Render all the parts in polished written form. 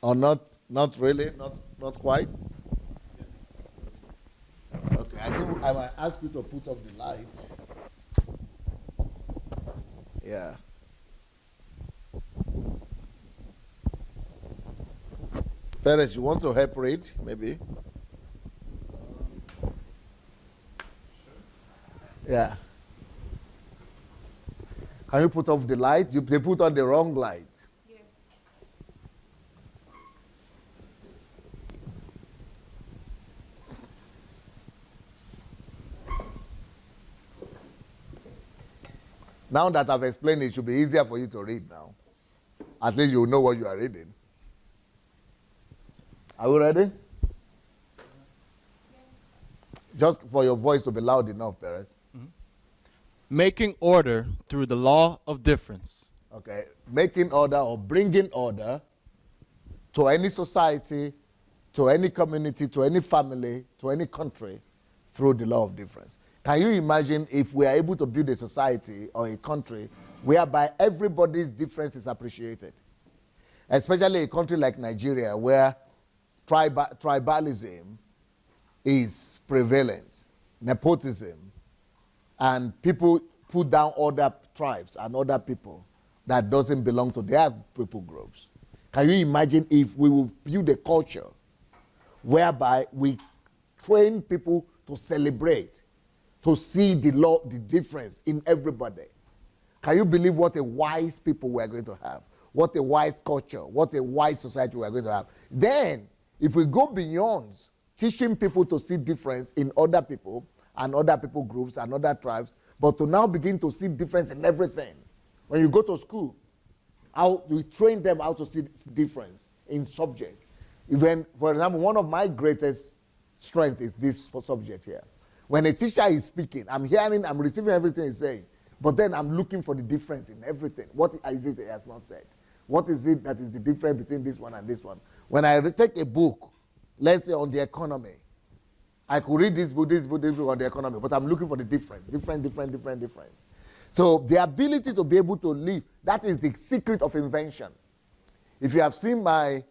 Or not? Not really? Not quite? Okay, I think I might ask you to put up the light. Yeah. Perez, you want to help read, maybe? Yeah. Can you put off the light? They put on the wrong light. Yes. Now that I've explained it, should be easier for you to read now. At least you know what you are reading. Are we ready? Yes. Just for your voice to be loud enough, Perez. Making order through the law of difference. Okay. Making order or bringing order to any society, to any community, to any family, to any country through the law of difference. Can you imagine if we are able to build a society or a country whereby everybody's difference is appreciated? Especially a country like Nigeria where tribalism is prevalent, nepotism, and people put down other tribes and other people that doesn't belong to their people groups. Can you imagine if we will build a culture whereby we train people to celebrate, to see the difference in everybody? Can you believe what a wise people we are going to have? What a wise culture, what a wise society we are going to have? Then, if we go beyond teaching people to see difference in other people and other people groups and other tribes, but to now begin to see difference in everything. When you go to school, we train them how to see difference in subjects. Even, for example, one of my greatest strengths is this subject here. When a teacher is speaking, I'm receiving everything he's saying, but then I'm looking for the difference in everything. What is it he has not said? What is it that is the difference between this one and this one? When I take a book, let's say on the economy, I could read this book on the economy, but I'm looking for the difference. So the ability to be able to live, that is the secret of invention. If you have seen my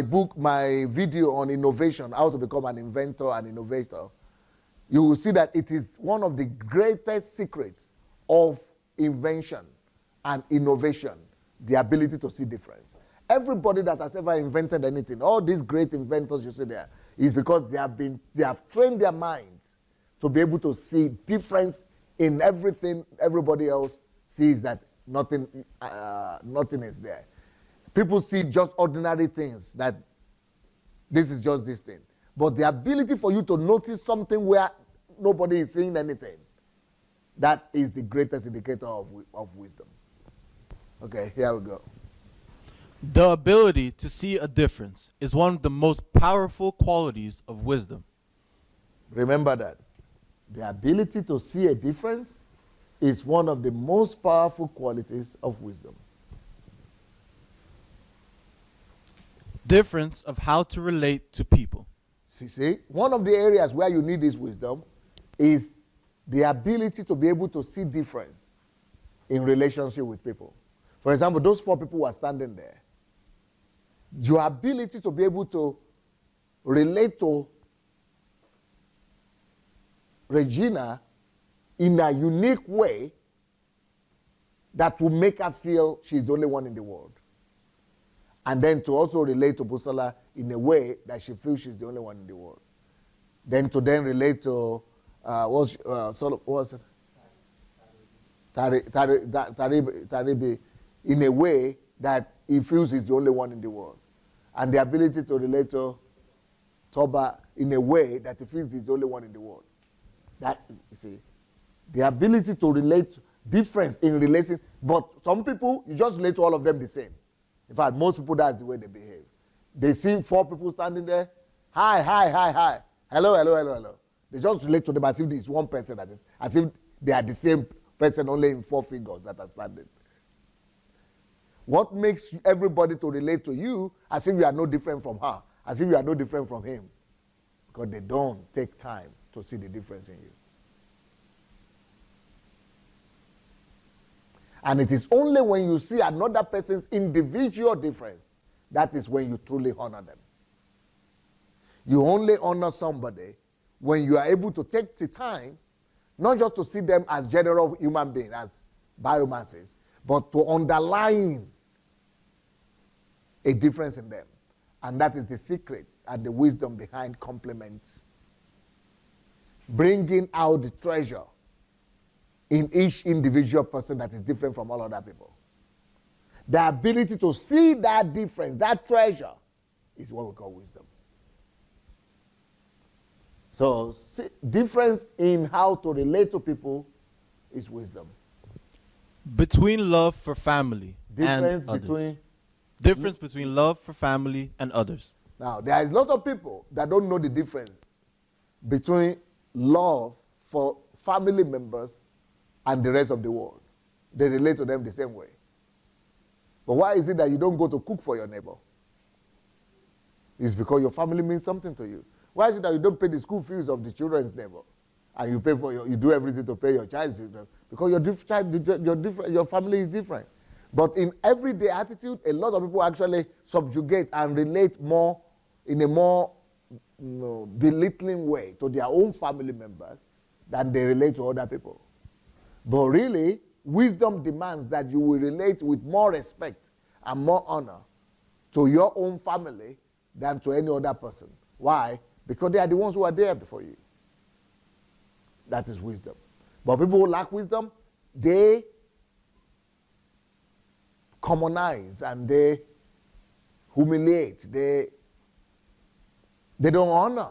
book, my video on innovation, how to become an inventor and innovator, you will see that it is one of the greatest secrets of invention and innovation, the ability to see difference. Everybody that has ever invented anything, all these great inventors you see there, is because they have trained their minds to be able to see difference in everything. Everybody else sees that nothing is there. People see just ordinary things, that this is just this thing. But the ability for you to notice something where nobody is seeing anything, that is the greatest indicator of wisdom. Okay, here we go. The ability to see a difference is one of the most powerful qualities of wisdom. Remember that. The ability to see a difference is one of the most powerful qualities of wisdom. Difference of how to relate to people. See, one of the areas where you need this wisdom is the ability to be able to see difference in relationship with people. For example, those 4 people who are standing there, your ability to be able to relate to Regina in a unique way that will make her feel she's the only one in the world. And then to also relate to Busola in a way that she feels she's the only one in the world. Then to relate to, what was it? Taribi, in a way that he feels he's the only one in the world. And the ability to relate to Toba in a way that he feels he's the only one in the world. That, you see, the ability to relate difference in relation, but some people, you just relate to all of them the same. In fact, most people, that's the way they behave. They see 4 people standing there, hi, hello. They just relate to them as if it's one person, as if they are the same person, only in 4 figures that are standing. What makes everybody to relate to you as if you are no different from her, as if you are no different from him? Because they don't take time to see the difference in you. And it is only when you see another person's individual difference that is when you truly honor them. You only honor somebody when you are able to take the time, not just to see them as general human beings, as biomasses, but to underline a difference in them. And that is the secret and the wisdom behind compliments. Bringing out the treasure in each individual person that is different from all other people. The ability to see that difference, that treasure, is what we call wisdom. So, difference in how to relate to people is wisdom. Between love for family Difference and others. between... Difference between love for family and others. Now, there is a lot of people that don't know the difference between love for family members and the rest of the world. They relate to them the same way. But why is it that you don't go to cook for your neighbor? It's because your family means something to you. Why is it that you don't pay the school fees of the children's neighbor? And you pay for you do everything to pay your child's children? Because your family is different. But in everyday attitude, a lot of people actually subjugate and relate more in a more belittling way to their own family members than they relate to other people. But really, wisdom demands that you will relate with more respect and more honor to your own family than to any other person. Why? Because they are the ones who are there for you. That is wisdom. But people who lack wisdom, they commonize and they humiliate. They don't honor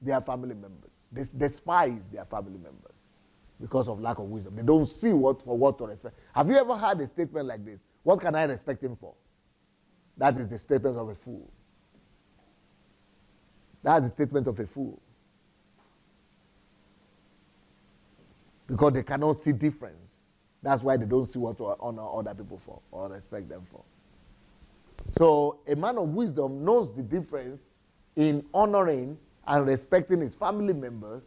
their family members. They despise their family members because of lack of wisdom. They don't see what to respect. Have you ever heard a statement like this? What can I respect him for? That is the statement of a fool. That's the statement of a fool. Because they cannot see difference. That's why they don't see what to honor other people for or respect them for. So a man of wisdom knows the difference in honoring and respecting his family members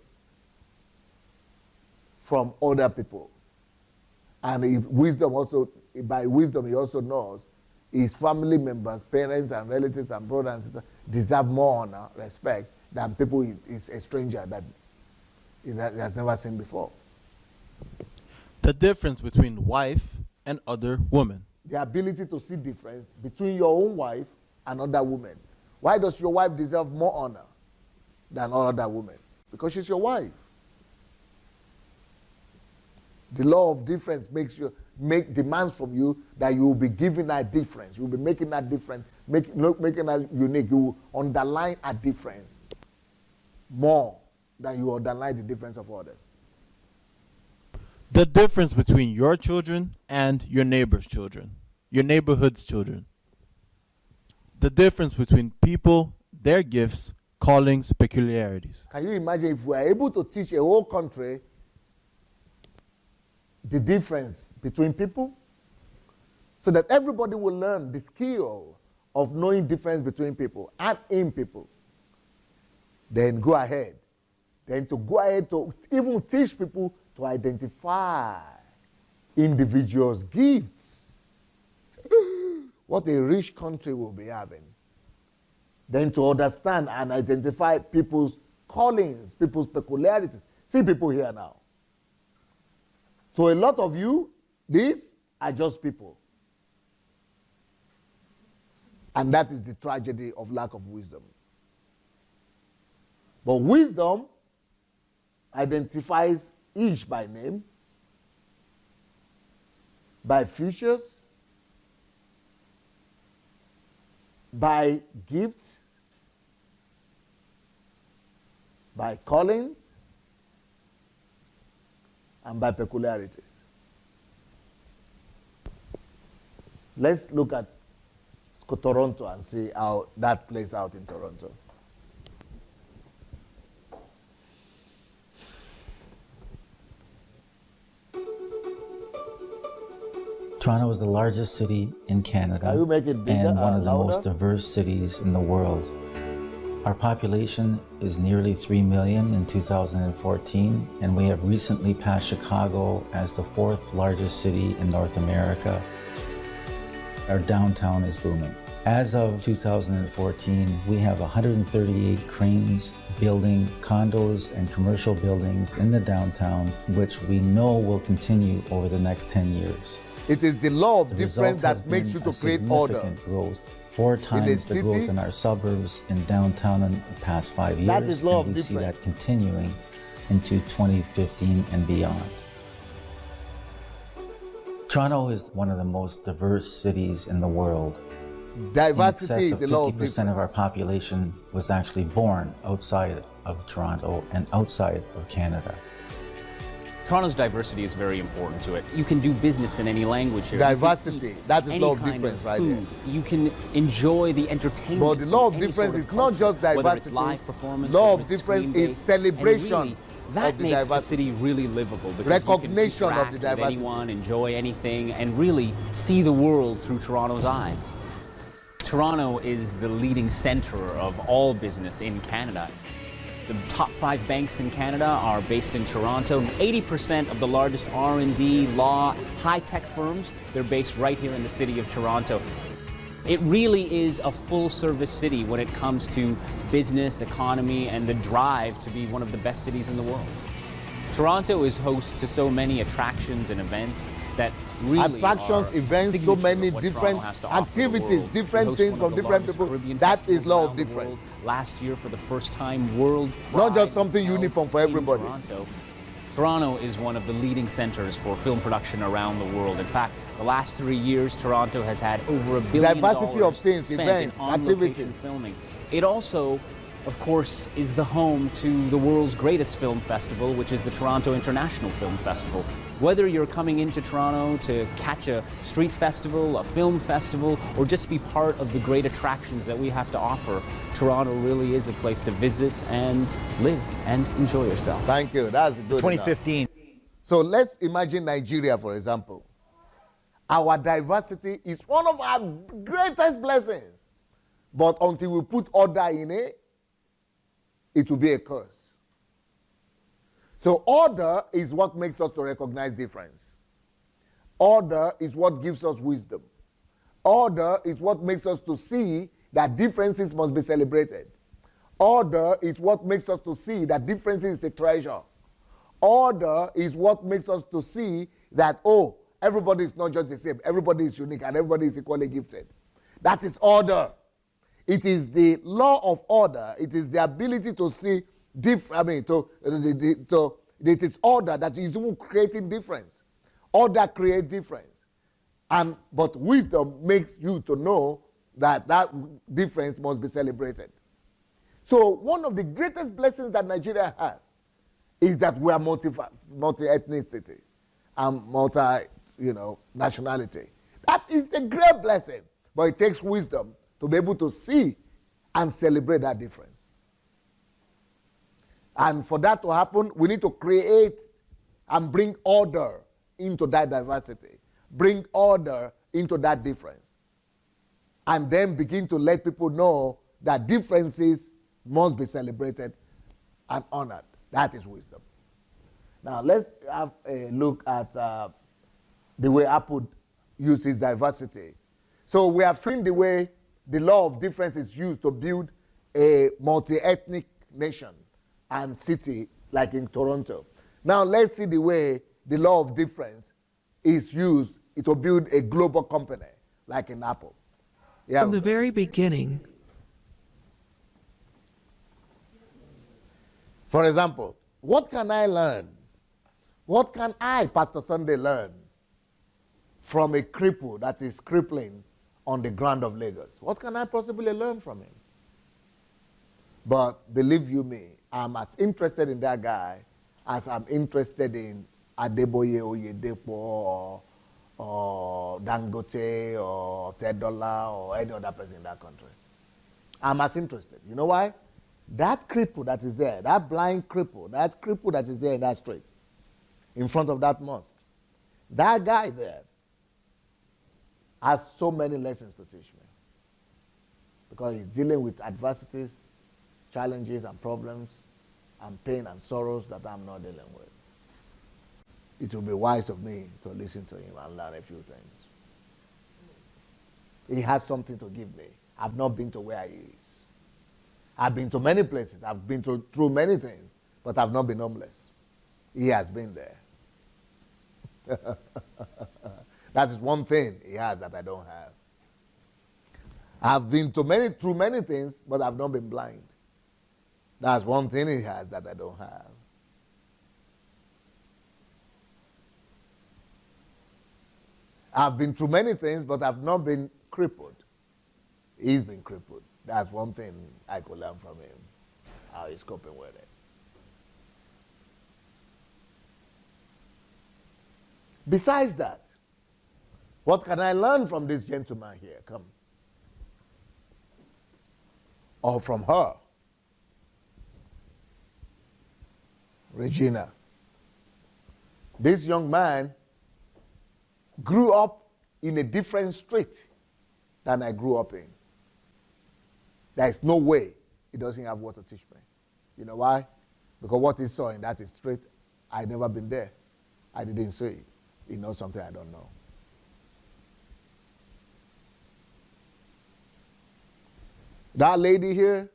from other people. And by wisdom, he also knows his family members, parents and relatives and brothers and sisters deserve more honor, respect than people is a stranger that he has never seen before. The difference between wife and other woman. The ability to see difference between your own wife and other women. Why does your wife deserve more honor than all other women? Because she's your wife. The law of difference demands from you that you will be giving that difference. You will be making that difference, making that unique. You will underline a difference more than you underline the difference of others. The difference between your children and your neighbor's children, your neighborhood's children. The difference between people, their gifts, callings, peculiarities. Can you imagine if we are able to teach a whole country the difference between people, so that everybody will learn the skill of knowing difference between people and in people? Then go ahead to even teach people to identify individuals' gifts. What a rich country will be having. Then to understand and identify people's callings, people's peculiarities. See people here now. To a lot of you, these are just people. And that is the tragedy of lack of wisdom. But wisdom identifies each by name, by features, by gifts, by callings, and by peculiarities. Let's look at Toronto and see how that plays out in Toronto. Toronto is the largest city in Canada Can you make it bigger, and one of the louder? most diverse cities in the world. Our population is nearly 3 million in 2014, and we have recently passed Chicago as the 4th largest city in North America. Our downtown is booming. As of 2014, we have 138 cranes building condos and commercial buildings in the downtown, which we know will continue over the next 10 years. It is the law of The difference result has that makes been you to a create order. significant growth, 4 times the growth city. in our suburbs in downtown in the past 5 years, That is law of and we see difference. that continuing into 2015 and beyond. Toronto is one of the most diverse cities in the world. Diversity In is the excess law of of 50% of our difference. population was actually born outside of Toronto and outside of Canada. Toronto's diversity is very important to it. You can do business in any language here. You can Diversity, eat that is any law of kind difference of right food. You can enjoy the entertainment. But the from law of any difference sort is of not culture, just whether it's diversity. live performance, Law whether of it's difference is screen-based. celebration And really, that of the makes the diversity. city really livable because Recognition you can of the interact with diversity. anyone, enjoy anything, and really see the world through Toronto's eyes. Toronto is the leading center of all business in Canada. The top 5 banks in Canada are based in Toronto. 80% of the largest R&D, law, high-tech firms, they're based right here in the city of Toronto. It really is a full-service city when it comes to business, economy, and the drive to be one of the best cities in the world. Toronto is host to so many attractions and events that really Attractions, are events, so signature many of what different Toronto has to offer the activities, world. different We host things one from of the different largest people. Caribbean That is festivals law of around the difference. world. Last year, for the first time, World Not just Pride something was held uniform for in everybody. Toronto. Toronto is one of the leading centers for film production around the world. In fact, the last 3 years, Toronto has had over $1 billion Diversity of things, spent events, in on-location activities. filming. It also, of course, is the home to the world's greatest film festival, which is the Toronto International Film Festival. Whether you're coming into Toronto to catch a street festival, a film festival, or just be part of the great attractions that we have to offer, Toronto really is a place to visit and live and enjoy yourself. Thank you. That's good. 2015. enough. So let's imagine Nigeria, for example. Our diversity is one of our greatest blessings. But until we put order in it, it will be a curse. So order is what makes us to recognize difference. Order is what gives us wisdom. Order is what makes us to see that differences must be celebrated. Order is what makes us to see that differences is a treasure. Order is what makes us to see that, oh, everybody is not just the same. Everybody is unique and everybody is equally gifted. That is order. It is the law of order. It is the ability to see it is order that is even creating difference. Order creates difference. But wisdom makes you to know that that difference must be celebrated. So one of the greatest blessings that Nigeria has is that we are multi-ethnicity and nationality. That is a great blessing, but it takes wisdom to be able to see and celebrate that difference. And for that to happen, we need to create and bring order into that diversity, bring order into that difference, and then begin to let people know that differences must be celebrated and honored. That is wisdom. Now let's have a look at the way Apple uses diversity. So we have seen the way the law of difference is used to build a multi-ethnic nation and city like in Toronto. Now let's see the way the law of difference is used to build a global company like in Apple. Yeah. From the very beginning, For example, what can I learn? What can I, Pastor Sunday, learn from a cripple that is crippling on the ground of Lagos? What can I possibly learn from him? But believe you me, I'm as interested in that guy as I'm interested in Adeboye Oyedepo or Dangote or Tedola or any other person in that country. I'm as interested. You know why? That cripple that is there, that blind cripple, that cripple that is there in that street, in front of that mosque, that guy there has so many lessons to teach me. Because he's dealing with adversities, challenges and problems, and pain and sorrows that I'm not dealing with. It will be wise of me to listen to him and learn a few things. He has something to give me. I've not been to where he is. I've been to many places. I've been through many things, but I've not been homeless. He has been there. That is one thing he has that I don't have. I've been through many things, but I've not been blind. That's one thing he has that I don't have. I've been through many things, but I've not been crippled. He's been crippled. That's one thing I could learn from him, how he's coping with it. Besides that, what can I learn from this gentleman here? Come. Or from her? Regina. This young man grew up in a different street than I grew up in. There is no way he doesn't have what to teach me. You know why? Because what he saw in that street, I'd never been there. I didn't see it. He knows something I don't know. That lady here,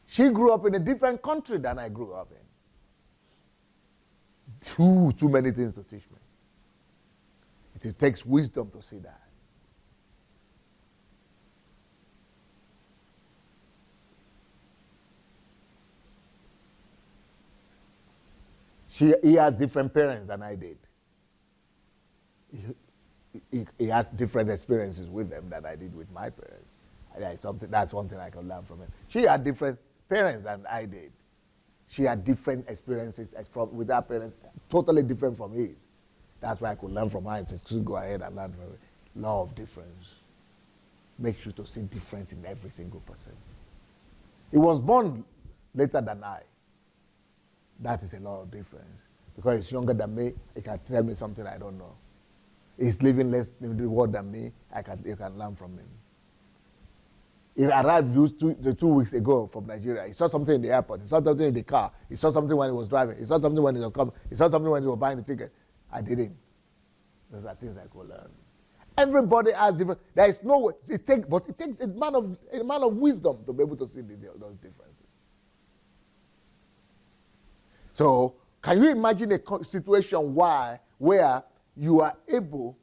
she grew up in a different country than I grew up in. Too many things to teach me. It takes wisdom to see that. He has different parents than I did. He has different experiences with them than I did with my parents. That's one thing I can learn from him. She had different parents than I did. She had different experiences with her parents, totally different from his. That's why I could learn from her and say, go ahead and learn from it. Law of difference. Makes you to see difference in every single person. He was born later than I. That is a law of difference. Because he's younger than me, he can tell me something I don't know. He's living less in the world than me, you can learn from him. He arrived 2 weeks ago from Nigeria. He saw something in the airport. He saw something in the car. He saw something when he was driving. He saw something when he was coming. He saw something when he was buying the ticket. I didn't. Those are things I could learn. Everybody has different. There is no way. But it takes a man of wisdom to be able to see those differences. So, can you imagine a situation where you are able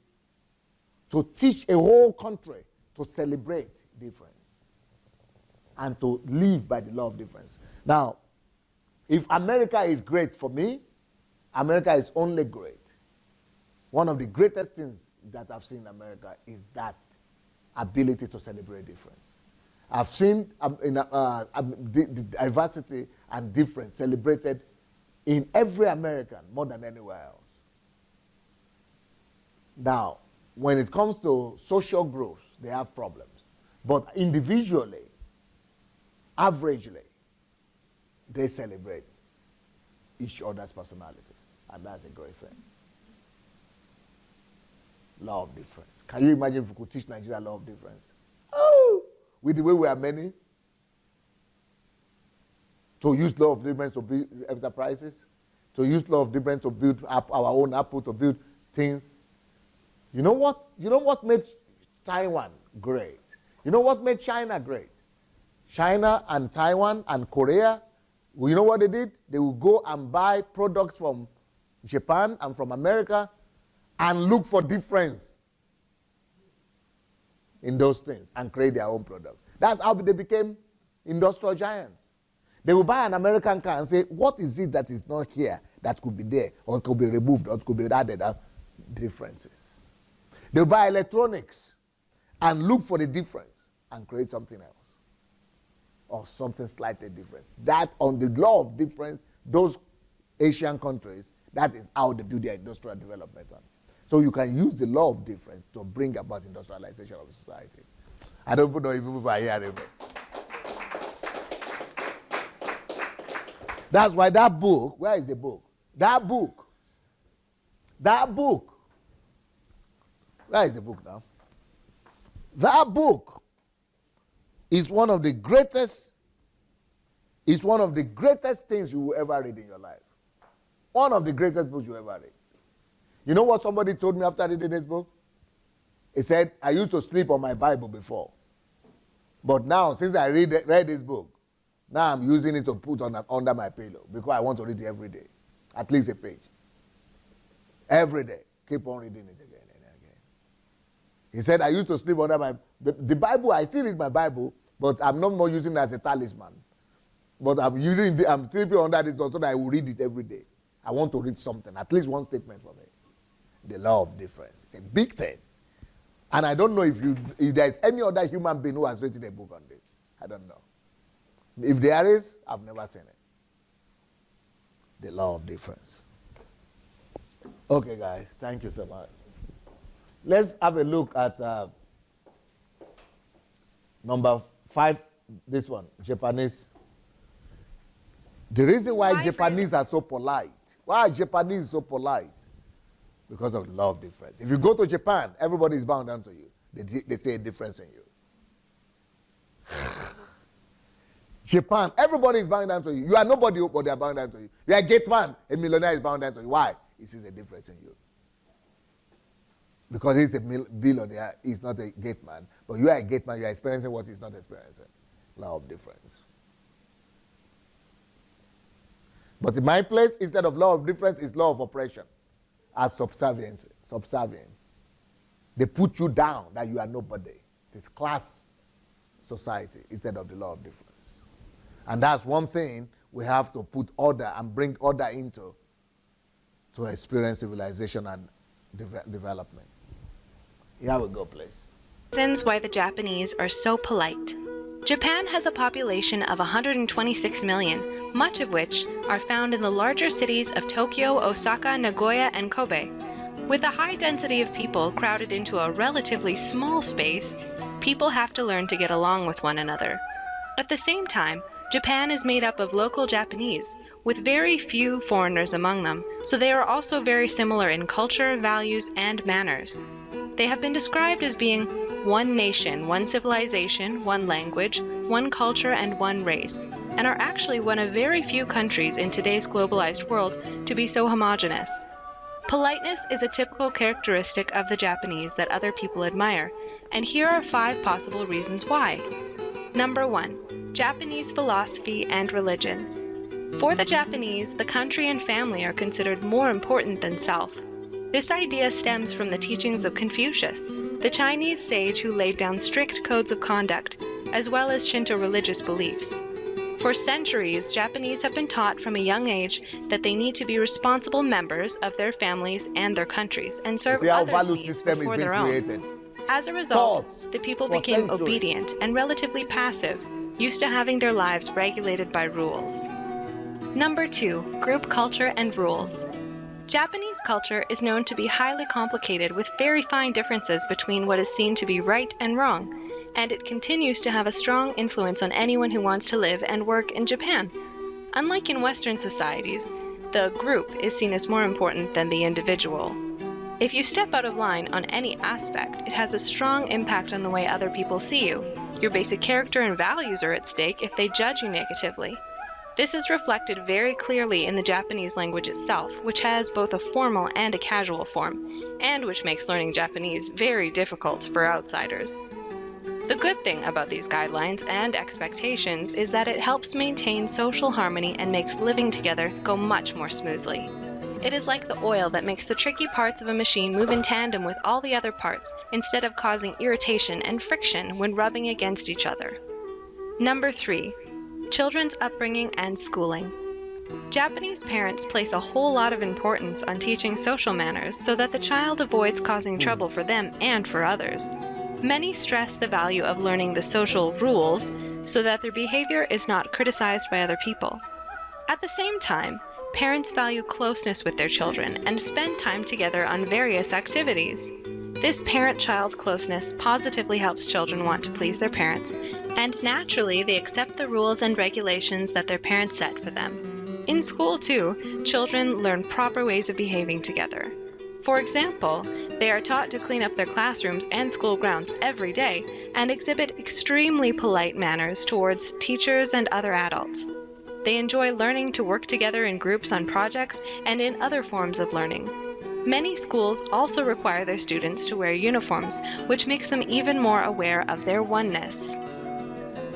to teach a whole country to celebrate difference and to live by the law of difference? Now, if America is great for me, America is only great. One of the greatest things that I've seen in America is that ability to celebrate difference. I've seen the diversity and difference celebrated in every American more than anywhere else. Now, when it comes to social growth, they have problems. But individually, averagely, they celebrate each other's personality. And that's a great thing. Law of difference. Can you imagine if we could teach Nigeria law of difference? Oh, with the way we are many. To use law of difference to build enterprises. To use law of difference to build our own Apple, to build things. You know what? You know what made Taiwan great? You know what made China great? China and Taiwan and Korea, well, you know what they did? They would go and buy products from Japan and from America and look for difference in those things and create their own products. That's how they became industrial giants. They will buy an American car and say, what is it that is not here that could be there, or could be removed, or could be added? Differences. They'll buy electronics and look for the difference and create something else, or something slightly different. That, on the law of difference, those Asian countries, that is how they build their industrial development on. So you can use the law of difference to bring about industrialization of society. I don't know if people are hearing me. That's why that book, where is the book? That book, where is the book now? That book is one of the greatest things you will ever read in your life. One of the greatest books you ever read. You know what somebody told me after reading this book? He said, I used to sleep on my Bible before. But now, since I read this book, now I'm using it to put under my pillow because I want to read it every day. At least a page. Every day. Keep on reading it again and again. He said, I used to sleep under the Bible. I still read my Bible, but I'm not more using it as a talisman. But I'm sleeping under this so that I will read it every day. I want to read something, at least one statement from it. The law of difference. It's a big thing. And I don't know if there's any other human being who has written a book on this. I don't know. If there is, I've never seen it. The law of difference. Okay, guys, thank you so much. Let's have a look at number 5, this one, Japanese. The reason why Japanese are so polite. Why are Japanese so polite? Because of the law of difference. If you go to Japan, everybody is bound down to you. They say a difference in you. Japan, everybody is bound down to you. You are nobody, but they are bound down to you. You are a gate man, a millionaire is bound down to you. Why? He sees a difference in you. Because he's a billionaire, he's not a gate man. But you are a gate man, you are experiencing what he's not experiencing. Law of difference. But in my place, instead of law of difference, it's law of oppression. As subservience. They put you down that you are nobody. It is class society instead of the law of difference. And that's one thing we have to put order and bring order into to experience civilization and development. Here we go, please. Reasons why the Japanese are so polite. Japan has a population of 126 million, much of which are found in the larger cities of Tokyo, Osaka, Nagoya, and Kobe. With a high density of people crowded into a relatively small space, people have to learn to get along with one another. At the same time, Japan is made up of local Japanese, with very few foreigners among them, so they are also very similar in culture, values, and manners. They have been described as being one nation, one civilization, one language, one culture, and one race, and are actually one of very few countries in today's globalized world to be so homogeneous. Politeness is a typical characteristic of the Japanese that other people admire, and here are 5 possible reasons why. Number 1. Japanese philosophy and religion. For the Japanese, the country and family are considered more important than self. This idea stems from the teachings of Confucius, the Chinese sage who laid down strict codes of conduct, as well as Shinto religious beliefs. For centuries, Japanese have been taught from a young age that they need to be responsible members of their families and their countries and serve others' needs before their own. As a result, the people became obedient and relatively passive, used to having their lives regulated by rules. Number 2. Group culture and rules. Japanese culture is known to be highly complicated with very fine differences between what is seen to be right and wrong, and it continues to have a strong influence on anyone who wants to live and work in Japan. Unlike in Western societies, the group is seen as more important than the individual. If you step out of line on any aspect, it has a strong impact on the way other people see you. Your basic character and values are at stake if they judge you negatively. This is reflected very clearly in the Japanese language itself, which has both a formal and a casual form, and which makes learning Japanese very difficult for outsiders. The good thing about these guidelines and expectations is that it helps maintain social harmony and makes living together go much more smoothly. It is like the oil that makes the tricky parts of a machine move in tandem with all the other parts, instead of causing irritation and friction when rubbing against each other. Number 3. Children's upbringing and schooling. Japanese parents place a whole lot of importance on teaching social manners so that the child avoids causing trouble for them and for others. Many stress the value of learning the social rules so that their behavior is not criticized by other people. At the same time, parents value closeness with their children and spend time together on various activities. This parent-child closeness positively helps children want to please their parents, and naturally they accept the rules and regulations that their parents set for them. In school, too, children learn proper ways of behaving together. For example, they are taught to clean up their classrooms and school grounds every day and exhibit extremely polite manners towards teachers and other adults. They enjoy learning to work together in groups on projects and in other forms of learning. Many schools also require their students to wear uniforms, which makes them even more aware of their oneness.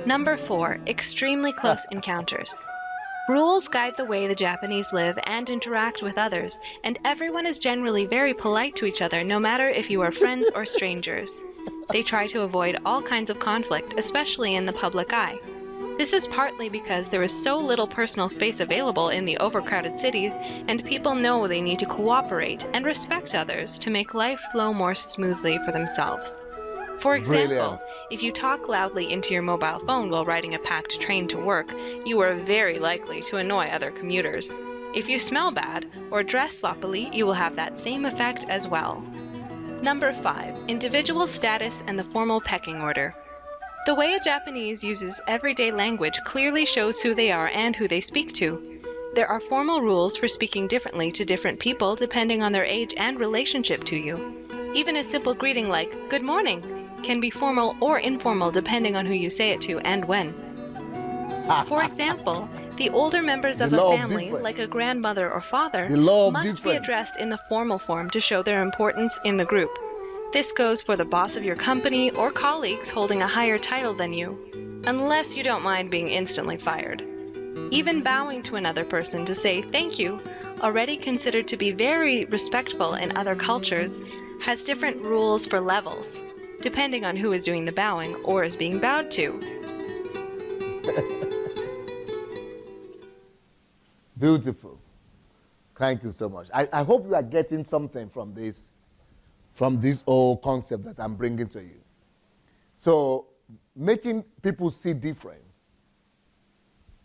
Number 4, extremely close encounters. Rules guide the way the Japanese live and interact with others, and everyone is generally very polite to each other, no matter if you are friends or strangers. They try to avoid all kinds of conflict, especially in the public eye. This is partly because there is so little personal space available in the overcrowded cities, and people know they need to cooperate and respect others to make life flow more smoothly for themselves. For example, Brilliant. if you talk loudly into your mobile phone while riding a packed train to work, you are very likely to annoy other commuters. If you smell bad or dress sloppily, you will have that same effect as well. Number 5, individual status and the formal pecking order. The way a Japanese uses everyday language clearly shows who they are and who they speak to. There are formal rules for speaking differently to different people depending on their age and relationship to you. Even a simple greeting like, "Good morning," can be formal or informal depending on who you say it to and when. For example, the older members of The a law of family, difference. like a grandmother or father, The law of must be difference. addressed in the formal form to show their importance in the group. This goes for the boss of your company or colleagues holding a higher title than you, unless you don't mind being instantly fired. Even bowing to another person to say thank you, already considered to be very respectful in other cultures, has different rules for levels, depending on who is doing the bowing or is being bowed to. Beautiful. Thank you so much. I hope you are getting something from this whole concept that I'm bringing to you. So, making people see difference,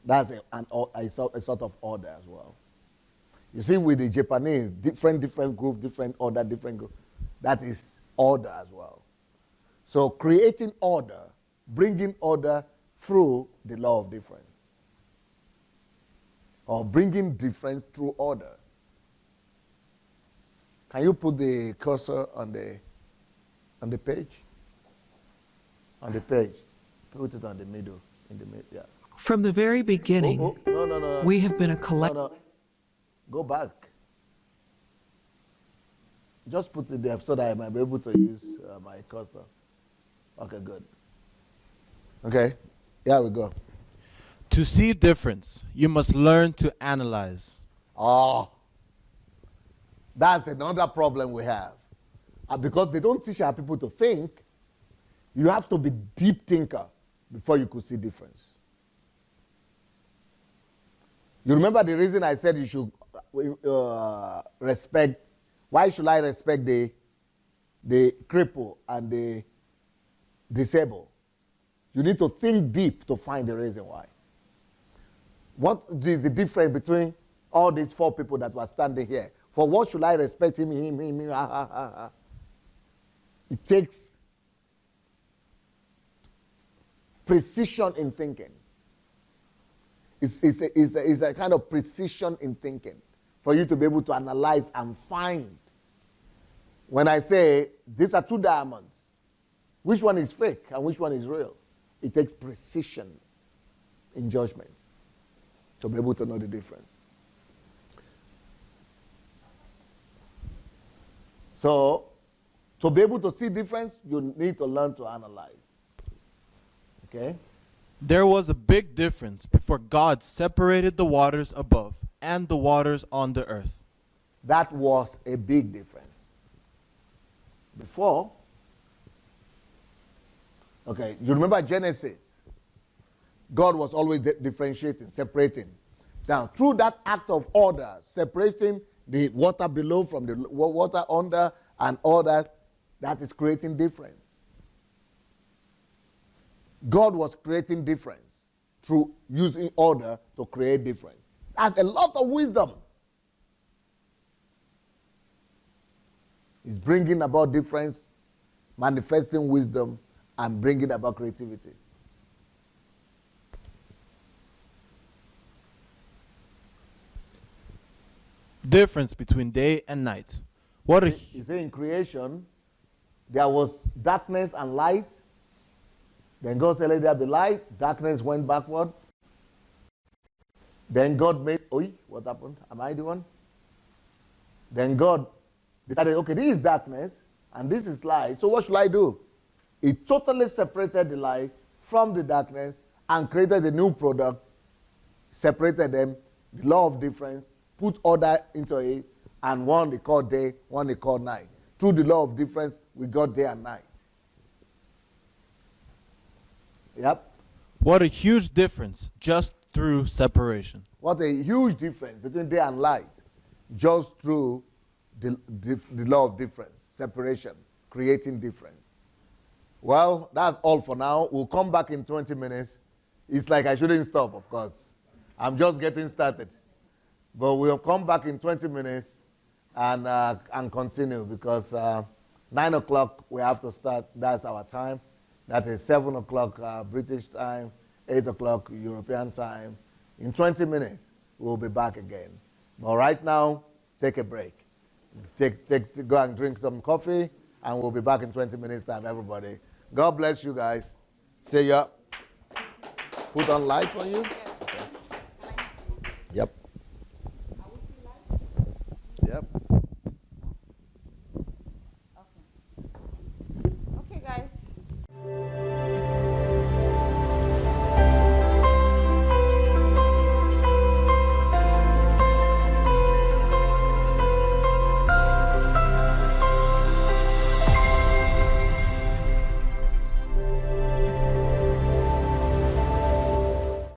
that's a sort of order as well. You see, with the Japanese, different group, different order, different group, that is order as well. So, creating order, bringing order through the law of difference, or bringing difference through order. Can you put the cursor on the page? On the page. Put it on the middle. Yeah. From the very beginning, No. we have been a collective. No. Go back. Just put it there so that I might be able to use my cursor. Okay, good. Okay, here we go. To see difference, you must learn to analyze. Oh, that's another problem we have. Because they don't teach our people to think, you have to be deep thinker before you could see difference. You remember the reason I said you should respect, why should I respect the cripple and the disabled? You need to think deep to find the reason why. What is the difference between all these 4 people that were standing here? For what should I respect him? It takes precision in thinking. It's a kind of precision in thinking for you to be able to analyze and find. When I say these are 2 diamonds, which one is fake and which one is real? It takes precision in judgment to be able to know the difference. So, to be able to see difference, you need to learn to analyze. Okay? There was a big difference before God separated the waters above and the waters on the earth. That was a big difference. Before, okay, you remember Genesis? God was always differentiating, separating. Now, through that act of order, separating the water below from the water under and all that, that is creating difference. God was creating difference through using order to create difference. That's a lot of wisdom. He's bringing about difference, manifesting wisdom, and bringing about creativity. Difference between day and night. What a You see, in creation, there was darkness and light. Then God said, let there be light. Darkness went backward. Then God made, what happened? Am I the one? Then God decided, okay, this is darkness and this is light, so what should I do? It totally separated the light from the darkness and created a new product, separated them, the law of difference, put order into it, and one they call day, one they call night. Through the law of difference, we got day and night. Yep. What a huge difference just through separation. What a huge difference between day and light, just through the law of difference, separation, creating difference. Well, that's all for now. We'll come back in 20 minutes. It's like I shouldn't stop, of course. I'm just getting started. But we'll come back in 20 minutes and continue, because 9 o'clock we have to start. That's our time. That is 7 o'clock British time, 8 o'clock European time. In 20 minutes, we'll be back again. But right now, take a break. Go and drink some coffee, and we'll be back in 20 minutes time, everybody. God bless you guys. See ya. Put on light for you. Okay. Yep.